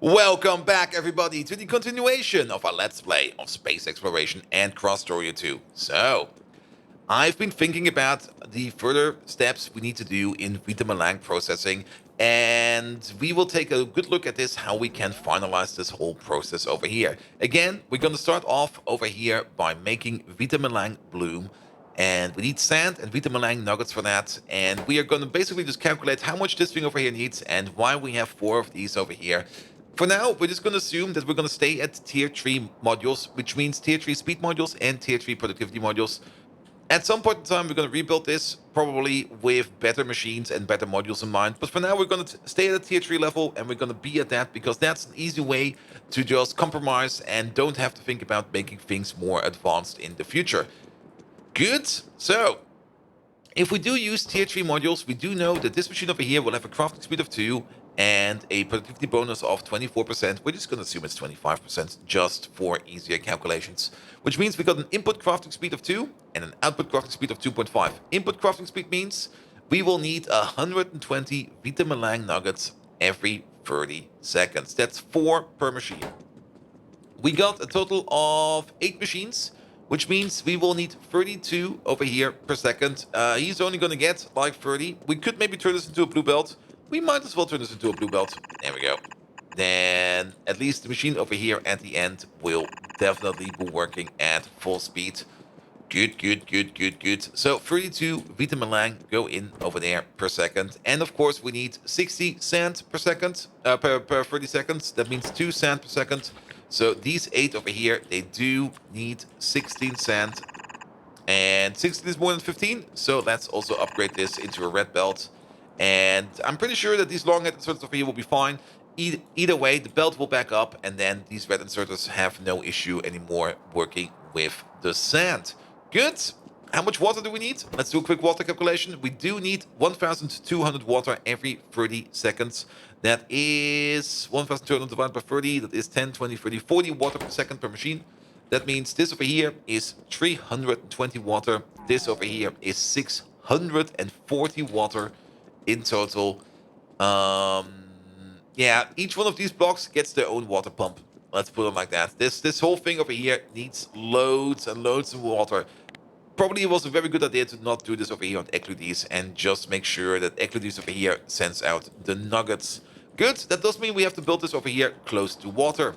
Welcome back, everybody, to the continuation of our Let's Play of Space Exploration and Krastorio 2. So, I've been thinking about the further steps we need to do in Vitamelange processing, and we will take a good look at this, how we can finalize this whole process over here. Again, we're going to start off over here by making Vitamelange bloom, and we need sand and Vitamelange nuggets for that, and we are going to basically just calculate how much this thing over here needs and why we have 4 of these over here. For now, we're just going to assume that we're going to stay at tier 3 modules, which means tier 3 speed modules and tier 3 productivity modules. At some point in time, we're going to rebuild this, probably with better machines and better modules in mind. But for now, we're going to stay at the tier 3 level, and we're going to be at that because that's an easy way to just compromise and don't have to think about making things more advanced in the future. Good. So, if we do use tier 3 modules, we do know that this machine over here will have a crafting speed of 2 and a productivity bonus of 24%. We're just going to assume it's 25% just for easier calculations. Which means we got an input crafting speed of 2 and an output crafting speed of 2.5. Input crafting speed means we will need 120 Vitamelange nuggets every 30 seconds. That's 4 per machine. We got a total of 8 machines, which means we will need 32 over here per second. He's only going to get like 30. We could maybe turn this into a blue belt. We might as well turn this into a blue belt. There we go. Then at least the machine over here at the end will definitely be working at full speed. Good, good, good, good, good. So 32 Vitamelange go in over there per second. And of course we need 60 sand per second, per 30 seconds. That means 2 sand per second. So these 8 over here, they do need 16 sand. And 16 is more than 15. So let's also upgrade this into a red belt. And I'm pretty sure that these long-headed inserters over here will be fine. Either way, the belt will back up. And then these red inserters have no issue anymore working with the sand. Good. How much water do we need? Let's do a quick water calculation. We do need 1,200 water every 30 seconds. That is 1,200 divided by 30. That is 10, 20, 30, 40 water per second per machine. That means this over here is 320 water. This over here is 640 water in total. Yeah, each one of these blocks gets their own water pump. Let's put it like that. This whole thing over here needs loads and loads of water. Probably it was a very good idea to not do this over here on Ecludes and just make sure that Ecludes over here sends out the nuggets. Good, that does mean we have to build this over here close to water.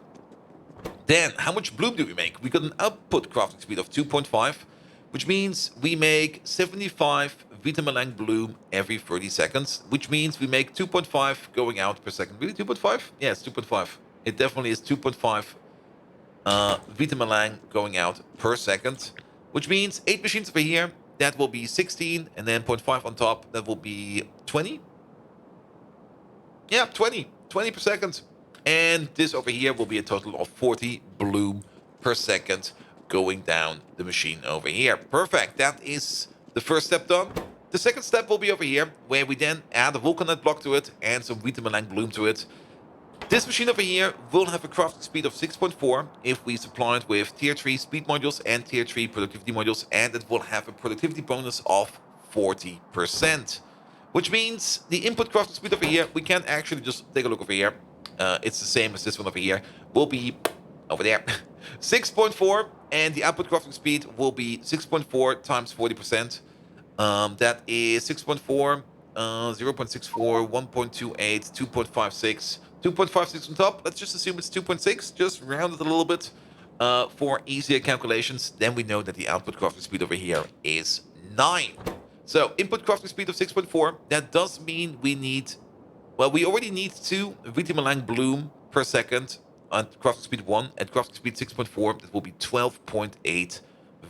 Then, how much bloom do we make? We got an output crafting speed of 2.5, which means we make 75 Vitamelange bloom every 30 seconds, which means we make 2.5 going out per second. Really, 2.5? Yeah, it's 2.5. It definitely is 2.5 Vitamelange going out per second, which means 8 machines over here, that will be 16, and then 0.5 on top, that will be 20. Yeah, 20 per second. And this over here will be a total of 40 bloom per second going down the machine over here. Perfect. That is the first step done. The second step will be over here, where we then add a vulcanite block to it and some Vitamelange bloom to it. This machine over here will have a crafting speed of 6.4 if we supply it with tier 3 speed modules and tier 3 productivity modules, and it will have a productivity bonus of 40%. Which means the input crafting speed over here, we can actually just take a look over here. It's the same as this one over here, will be over there 6.4, and the output crafting speed will be 6.4 times 40%. That is 6.4, 0.64, 1.28, 2.56, 2.56 on top. Let's just assume it's 2.6, just round it a little bit for easier calculations. Then we know that the output crafting speed over here is 9. So input crafting speed of 6.4, that does mean we need, well, we already need 2 Vitamelange bloom per second at crafting speed 1. At crafting speed 6.4, that will be 12.8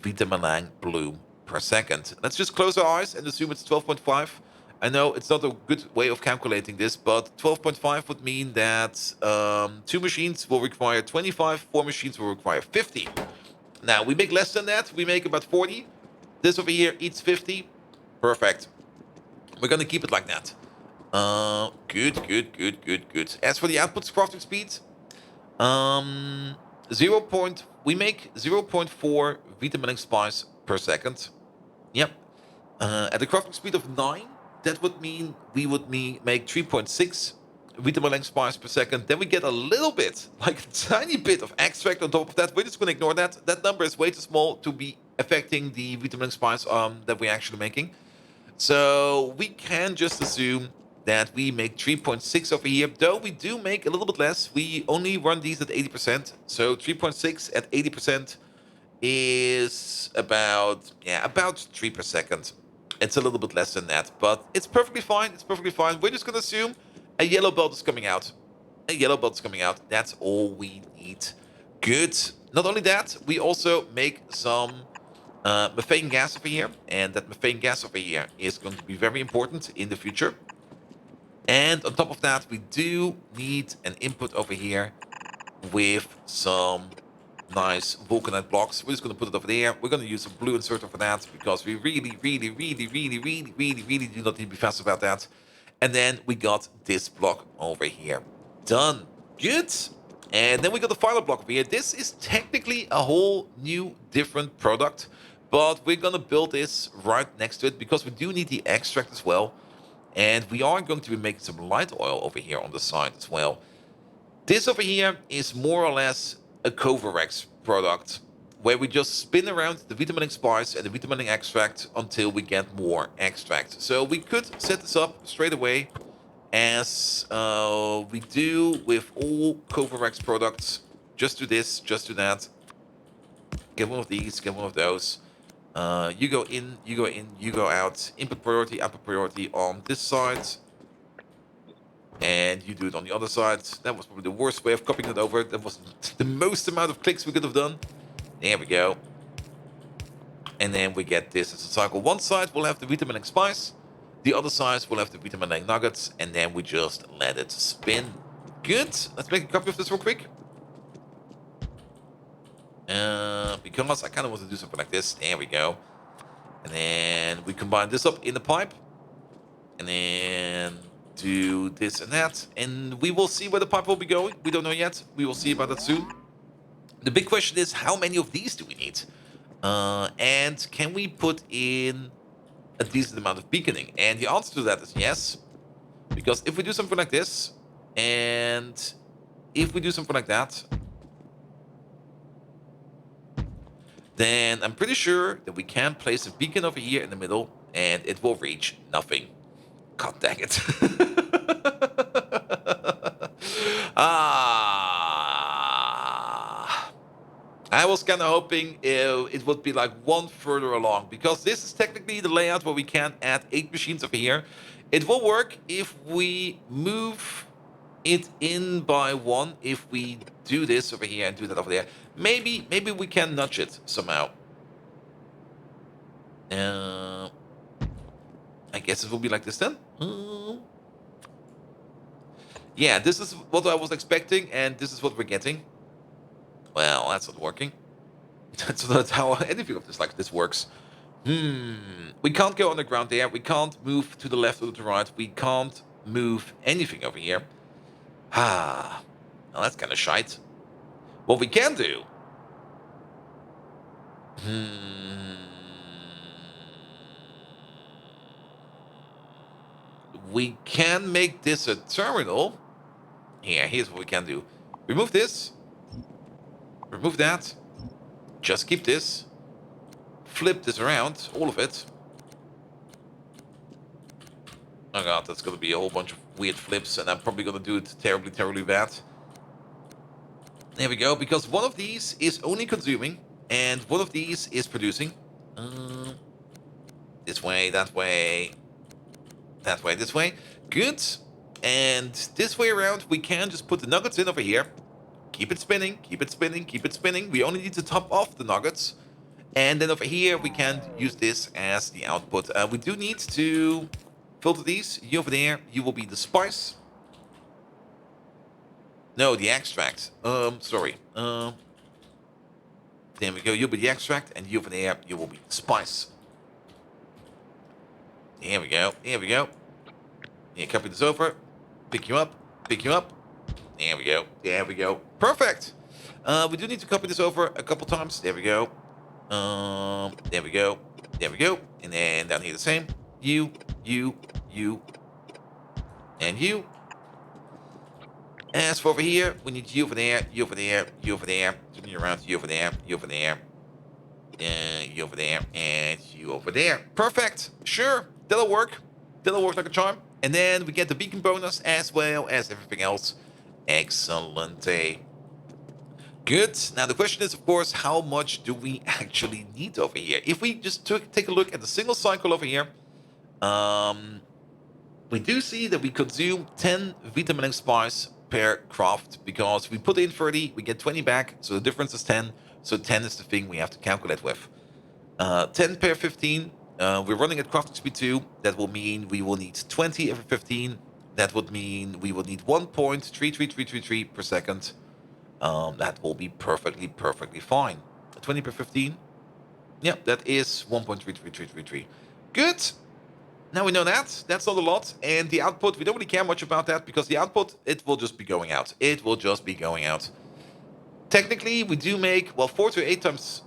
Vitamelange bloom per second. Let's just close our eyes and assume it's 12.5. I know it's not a good way of calculating this, but 12.5 would mean that 2 machines will require 25, 4 machines will require 50. Now, we make less than that. We make about 40. This over here eats 50. Perfect. We're going to keep it like that. Good, good, good, good, good. As for the output crafting speed, we make 0.4 Vitamelange spice per second. Yep. At a crafting speed of 9, that would mean we would make 3.6 Vitamelange spice per second. Then we get a little bit, like a tiny bit of extract on top of that. We're just going to ignore that. That number is way too small to be affecting the Vitamelange spice that we're actually making. So we can just assume that we make 3.6 over here, though we do make a little bit less. We only run these at 80%. So 3.6 at 80% is about, yeah, about 3 per second. It's a little bit less than that, but it's perfectly fine. It's perfectly fine. We're just going to assume a yellow belt is coming out. A yellow belt is coming out. That's all we need. Good. Not only that, we also make some methane gas over here, and that methane gas over here is going to be very important in the future. And on top of that, we do need an input over here with some nice vulcanite blocks. We're just going to put it over there. We're going to use some blue inserter for that because we really do not need to be fast about that. And then we got this block over here. Done. Good. And then we got the final block over here. This is technically a whole new different product, but we're going to build this right next to it because we do need the extract as well. And we are going to be making some light oil over here on the side as well. This over here is more or less a Covarex product where we just spin around the Vitamelange spice and the Vitamelange extract until we get more extract. So we could set this up straight away as we do with all Covarex products. Just do this, just do that. Get one of these, get one of those. You go in, you go in, you go out. Input priority, output priority on this side. And you do it on the other side. That was probably the worst way of copying it over. That was the most amount of clicks we could have done. There we go. And then we get this as a cycle. One side will have the Vitamelange spice. The other side will have the Vitamelange nuggets. And then we just let it spin. Good. Let's make a copy of this real quick. Because I kind of want to do something like this. There we go. And then we combine this up in the pipe. And then do this and that. And we will see where the pipe will be going. We don't know yet. We will see about that soon. The big question is, how many of these do we need? And can we put in a decent amount of beaconing? And the answer to that is yes. Because if we do something like this, and if we do something like that, then I'm pretty sure that we can place a beacon over here in the middle, and it will reach nothing. God dang it. I was kind of hoping it would be like one further along, because this is technically the layout where we can add 8 machines over here. It will work if we move it in by 1, if we do this over here and do that over there. Maybe we can nudge it somehow. I guess it will be like this then. Yeah, this is what I was expecting, and this is what we're getting. Well, that's not working. That's not how anything of this like this works. We can't go underground there. We can't move to the left or to the right. We can't move anything over here. Well, that's kind of shite. What we can do... We can make this a terminal. Here's what we can do. Remove this. Remove that. Just keep this. Flip this around. All of it. Oh god, that's going to be a whole bunch of weird flips. And I'm probably going to do it terribly bad. There we go. Because one of these is only consuming. And one of these is producing. This way, that way. That way, this way. Good. And this way around, we can just put the nuggets in over here. Keep it spinning, keep it spinning, keep it spinning. We only need to top off the nuggets. And then over here, we can use this as the output. We do need to filter these. You over there, you will be the spice. No, the extract. Sorry. There we go. You'll be the extract. And you over there, you will be the spice. Here we go. Here we go. Yeah, copy this over. Pick you up. Pick you up. There we go. There we go. Perfect. We do need to copy this over a couple times. There we go. There we go. There we go. And then down here the same. You. And you. As for over here, we need you over there, you over there, you over there. Turn you around, you over there, you over there. You over there, and you over there. Perfect. Sure. That'll work. That'll work like a charm. And then we get the beacon bonus as well as everything else. Excellent. Good. Now the question is, of course, how much do we actually need over here? If we just take a look at the single cycle over here, we do see that we consume 10 Vitamelange spice per craft because we put in 30, we get 20 back, so the difference is 10. So 10 is the thing we have to calculate with. 10 per 15, we're running at crafting speed 2. That will mean we will need 20 every 15. That would mean we will need 1.33333 per second. That will be perfectly fine. 20 per 15. Yep, that is 1.33333. Good. Now we know that. That's not a lot. And the output, we don't really care much about that because the output, it will just be going out. It will just be going out. Technically, we do make, well, 4 to 8 times.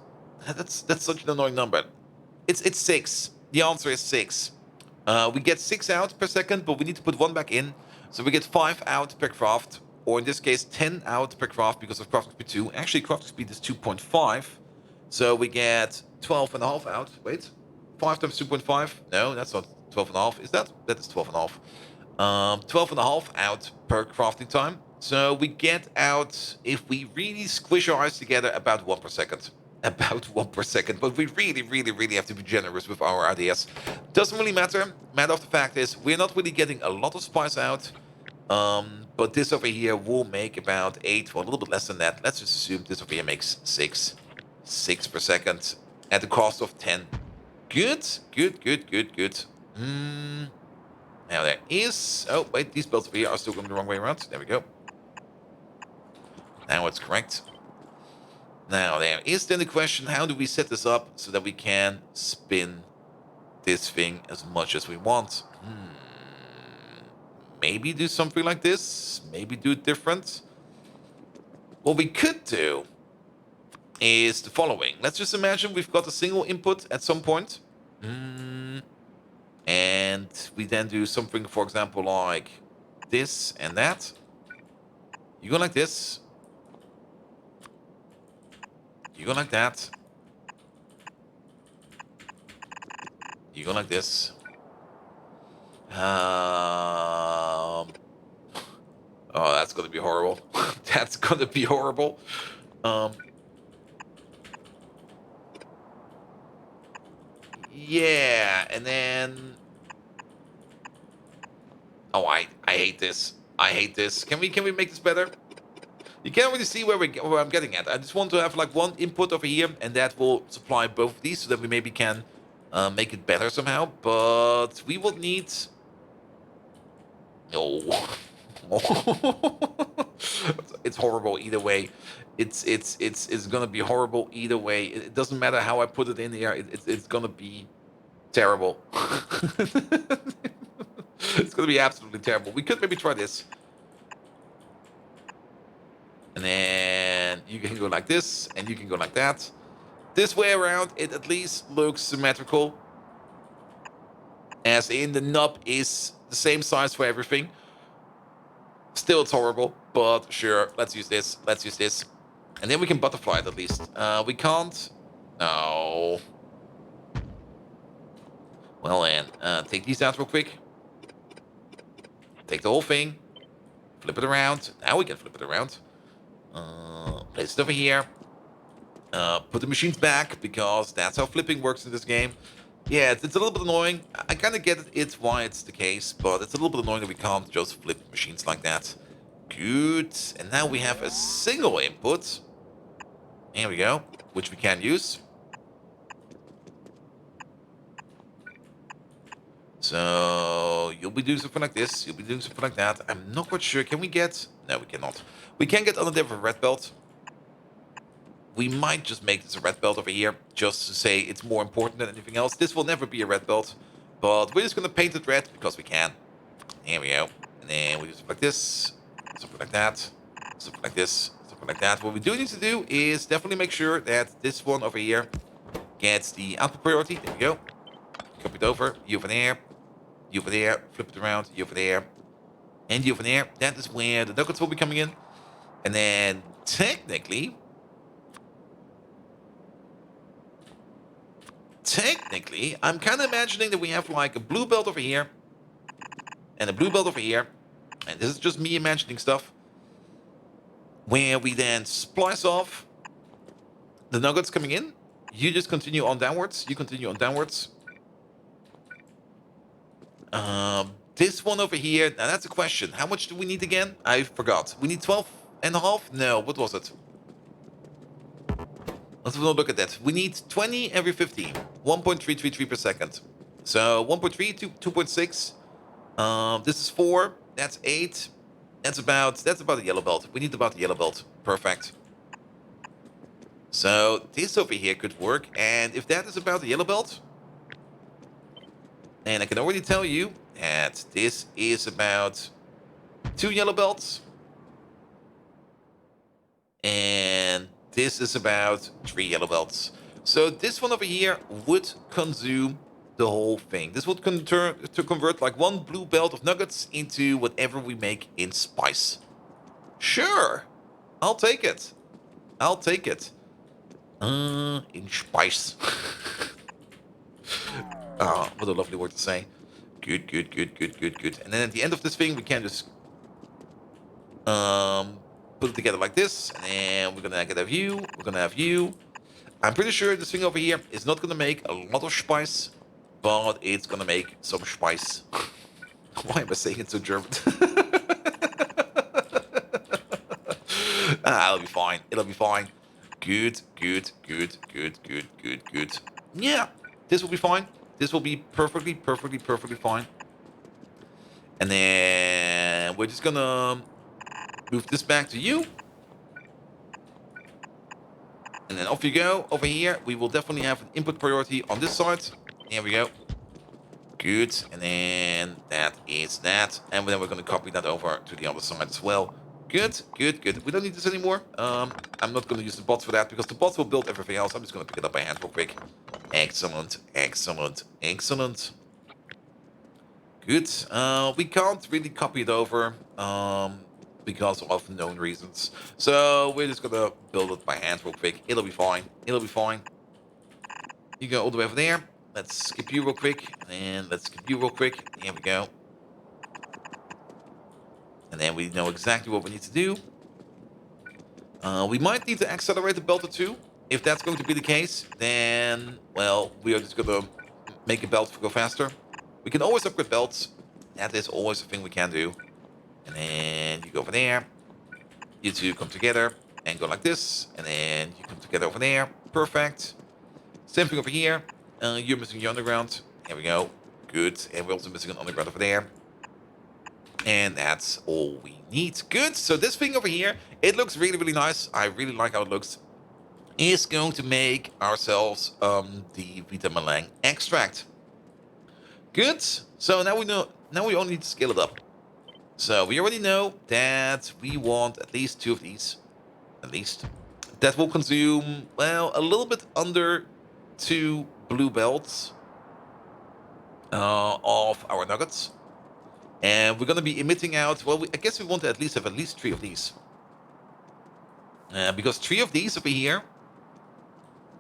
That's such an annoying number. It's 6. The answer is 6. We get 6 out per second, but we need to put 1 back in. So we get 5 out per craft, or in this case, 10 out per craft because of crafting speed 2. Actually, crafting speed is 2.5. So we get 12.5 out. Wait, 5 times 2.5? No, that's not 12.5. Is that? That is 12.5. 12.5 out per crafting time. So we get out, if we really squish our eyes together, about 1 per second. About 1 per second. But we really have to be generous with our ideas. Doesn't really matter. Matter of the fact is, we're not really getting a lot of spice out. But this over here will make about 8, or a little bit less than that. Let's just assume this over here makes 6. 6 per second at the cost of 10. Good. Now there is... Oh, wait, these belts over here are still going the wrong way around. There we go. Now it's correct. Now there is then the question, how do we set this up so that we can spin this thing as much as we want? Maybe do something like this. Maybe do it different. What we could do is the following. Let's just imagine we've got a single input at some point. And we then do something, for example, like this and that. You go like this. You go like that. You go like this. Oh, that's going to be horrible. That's going to be horrible. Yeah, and then... Oh, I hate this. I hate this. Can we make this better? You can't really see where I'm getting at. I just want to have like one input over here, and that will supply both of these, so that we maybe can make it better somehow. But we will need... No. It's horrible either way. It's gonna be horrible either way. It doesn't matter how I put it in here. It's gonna be terrible. It's gonna be absolutely terrible. We could maybe try this. And then you can go like this, and you can go like that. This way around, it at least looks symmetrical. As in, the knob is the same size for everything. Still, it's horrible, but sure, let's use this. Let's use this. And then we can butterfly it at least. We can't. No. Well then, take these out real quick. Take the whole thing. Flip it around. Now we can flip it around. Place it over here. Put the machines back, because that's how flipping works in this game. Yeah, it's a little bit annoying. I kind of get it, why it's the case, but it's a little bit annoying that we can't just flip machines like that. Good. And now we have a single input. Here we go, which we can use. So you'll be doing something like this. You'll be doing something like that. I'm not quite sure. Can we get... No, we cannot. We can get another red belt. We might just make this a red belt over here, just to say it's more important than anything else. This will never be a red belt, but we're just going to paint it red because we can. Here we go. And then we do something like this, something like that, something like this, something like that. What we do need to do is definitely make sure that this one over here gets the output priority. There we go. Copy it over. You over there. You over there. Flip it around. You over there. And you over there, that is where the nuggets will be coming in. And then technically, I'm kind of imagining that we have like a blue belt over here and a blue belt over here. And this is just me imagining stuff. Where we then splice off the nuggets coming in. You just continue on downwards. You continue on downwards. This one over here, now that's a question. How much do we need again? I forgot. We need 12 and a half? No, what was it? Let's have a look at that. We need 20 every 15. 1.333 per second. So 1.3 to 2.6. This is 4. That's 8. That's about a yellow belt. We need about a yellow belt. Perfect. So this over here could work. And if that is about a yellow belt, and I can already tell you that this is about 2 yellow belts. And this is about 3 yellow belts. So this one over here would consume the whole thing. This would convert like 1 blue belt of nuggets into whatever we make in spice. Sure. I'll take it. I'll take it. In spice. Oh, what a lovely word to say. Good, good, good, good, good, good. And then at the end of this thing, we can just put it together like this. And then we're gonna get a view. We're gonna have you. I'm pretty sure this thing over here is not gonna make a lot of spice, but it's gonna make some spice. Why am I saying it so German? It'll be fine. It'll be fine. Good, good, good, good, good, good, good. Yeah, this will be fine. This will be perfectly fine. And then we're just gonna move this back to you. And then off you go. Over here, we will definitely have an input priority on this side. There we go. Good. And then that is that. And then we're gonna copy that over to the other side as well. Good, good, good. We don't need this anymore. I'm not going to use the bots for that because the bots will build everything else. I'm just going to pick it up by hand real quick. Excellent, excellent, excellent. Good. We can't really copy it over because of known reasons. So we're just going to build it by hand real quick. It'll be fine. It'll be fine. You go all the way over there. Let's skip you real quick. And let's skip you real quick. Here we go. And then we know exactly what we need to do. We might need to accelerate the belt or two. If that's going to be the case, then, well, we are just going to make a belt go faster. We can always upgrade belts. That is always a thing we can do. And then you go over there. You two come together and go like this. And then you come together over there. Perfect. Same thing over here. You're missing your underground. There we go. Good. And we're also missing an underground over there. And that's all we need. Good. So this thing over here, it looks really, really nice. I really like how it looks. Is going to make ourselves the Vitamelange extract. Good. So now we know. Now we only need to scale it up. So we already know that we want at least 2 of these. At least. That will consume, well, a little bit under 2 blue belts of our nuggets. And we're going to be emitting out, well, I guess we want to at least have at least 3 of these. Because 3 of these over here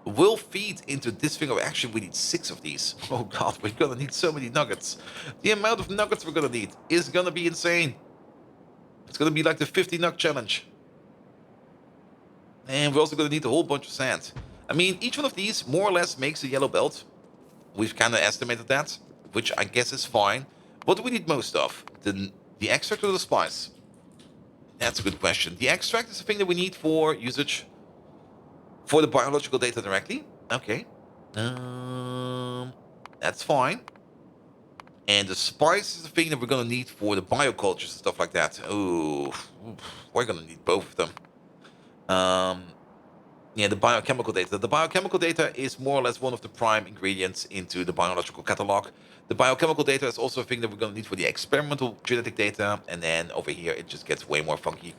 will feed into this thing. Actually, we need 6 of these. Oh god, we're going to need so many nuggets. The amount of nuggets we're going to need is going to be insane. It's going to be like the 50 nug challenge. And we're also going to need a whole bunch of sand. I mean, each one of these more or less makes a yellow belt. We've kind of estimated that, which I guess is fine. What do we need most of? The extract or the spice? That's a good question. The extract is the thing that we need for usage for the biological data directly. Okay. That's fine. And the spice is the thing that we're going to need for the biocultures and stuff like that. Oh, we're going to need both of them. Yeah, the biochemical data. The biochemical data is more or less one of the prime ingredients into the biological catalog. The biochemical data is also a thing that we're going to need for the experimental genetic data. And then over here, it just gets way more funky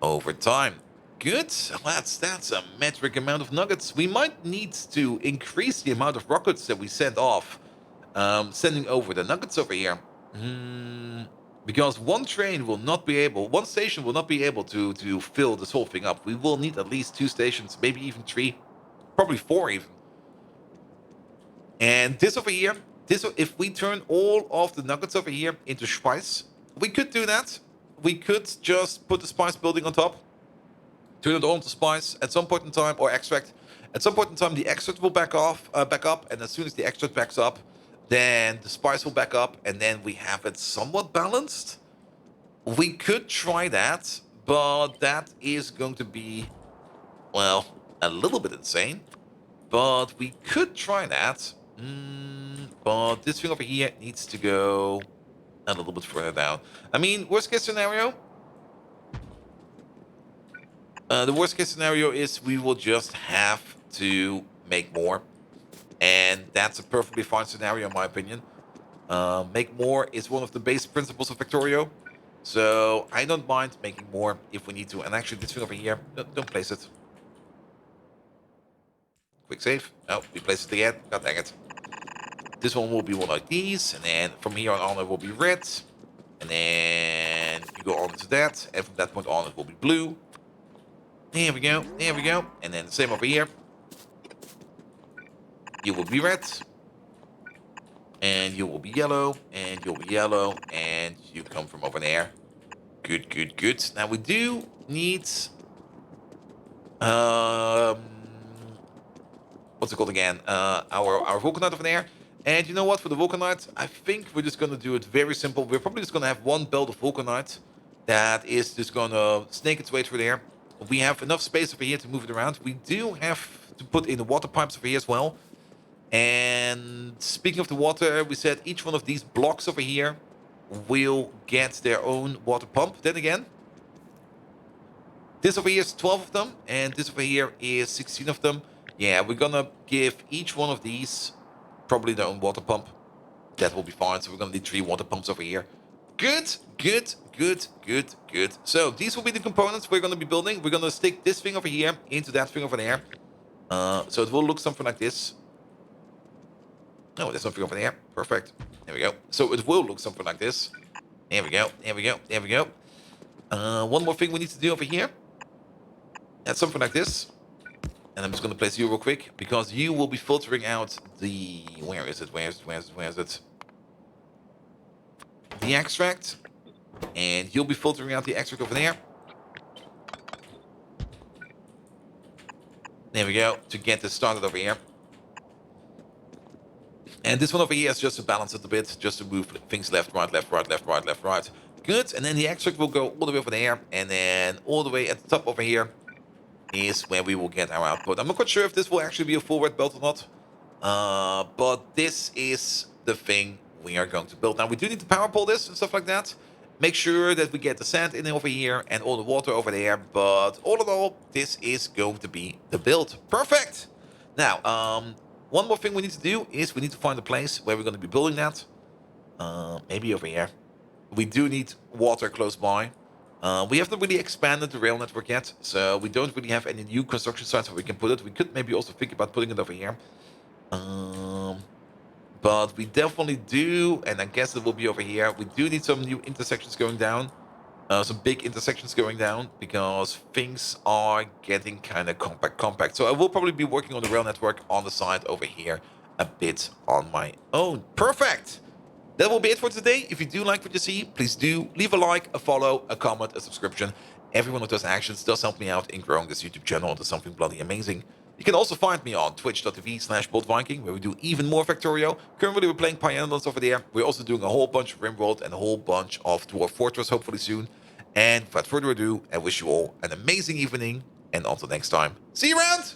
over time. Good. That's a metric amount of nuggets. We might need to increase the amount of rockets that we send off. Sending over the nuggets over here. Because one train will not be able, one station will not be able to fill this whole thing up. We will need at least 2 stations, maybe even 3, probably 4 even. And this over here, if we turn all of the nuggets over here into spice, we could do that. We could just put the spice building on top, turn it all into spice at some point in time, or extract. At some point in time, the extract will back up, and as soon as the extract backs up, then the spice will back up, and then we have it somewhat balanced. We could try that, but that is going to be, well, a little bit insane. But we could try that. But this thing over here needs to go a little bit further down. I mean, worst case scenario. The worst case scenario is we will just have to make more. And that's a perfectly fine scenario in my opinion. Make more is one of the basic principles of Victorio. So I don't mind making more if we need to. And actually this thing over here, don't place it. Quick save. Oh, we place it again. God dang it. This one will be one like these. And then from here on it will be red. And then you go on to that. And from that point on it will be blue. There we go. There we go. And then the same over here. You will be red. And you will be yellow. And you'll be yellow. And you come from over there. Good, good, good. Now we do need... what's it called again? Our vulcanite over there. And you know what? For the vulcanite, I think we're just going to do it very simple. We're probably just going to have one belt of vulcanite that is just going to snake its way through there. We have enough space over here to move it around. We do have to put in the water pipes over here as well. And speaking of the water, we said each one of these blocks over here will get their own water pump. Then again, this over here is 12 of them, and this over here is 16 of them. Yeah, we're gonna give each one of these probably their own water pump. That will be fine. So we're gonna need 3 water pumps over here. Good, good, good, good, good. So these will be the components we're gonna be building. We're gonna stick this thing over here into that thing over there. So it will look something like this. Oh, there's something over there. Perfect. There we go. So it will look something like this. There we go. There we go. There we go. One more thing we need to do over here. That's something like this. And I'm just going to place you real quick, because you will be filtering out the... Where is it? Where is it? The extract. And you'll be filtering out the extract over there. There we go. To get this started over here. And this one over here is just to balance it a bit, just to move things left, right, left, right, left, right, left, right. Good. And then the extract will go all the way over there, and then all the way at the top over here is where we will get our output. I'm not quite sure if this will actually be a full red belt or not, but this is the thing we are going to build. Now we do need to power pole this and stuff like that. Make sure that we get the sand in over here and all the water over there. But all in all, this is going to be the build. Perfect. Now, one more thing we need to do is we need to find a place where we're going to be building that. Maybe over here. We do need water close by. We haven't really expanded the rail network yet, so we don't really have any new construction sites where we can put it. We could maybe also think about putting it over here. But we definitely do, and I guess it will be over here. We do need some new intersections going down. Some big intersections going down, because things are getting kind of compact. So I will probably be working on the rail network on the side over here a bit on my own. Perfect! That will be it for today. If you do like what you see, please do leave a like, a follow, a comment, a subscription. Every one of those actions does help me out in growing this YouTube channel into something bloody amazing. You can also find me on twitch.tv/BoldViking, where we do even more Factorio. Currently, we're playing Pioneers over there. We're also doing a whole bunch of RimWorld and a whole bunch of Dwarf Fortress, hopefully soon. And without further ado, I wish you all an amazing evening. And until next time, see you around!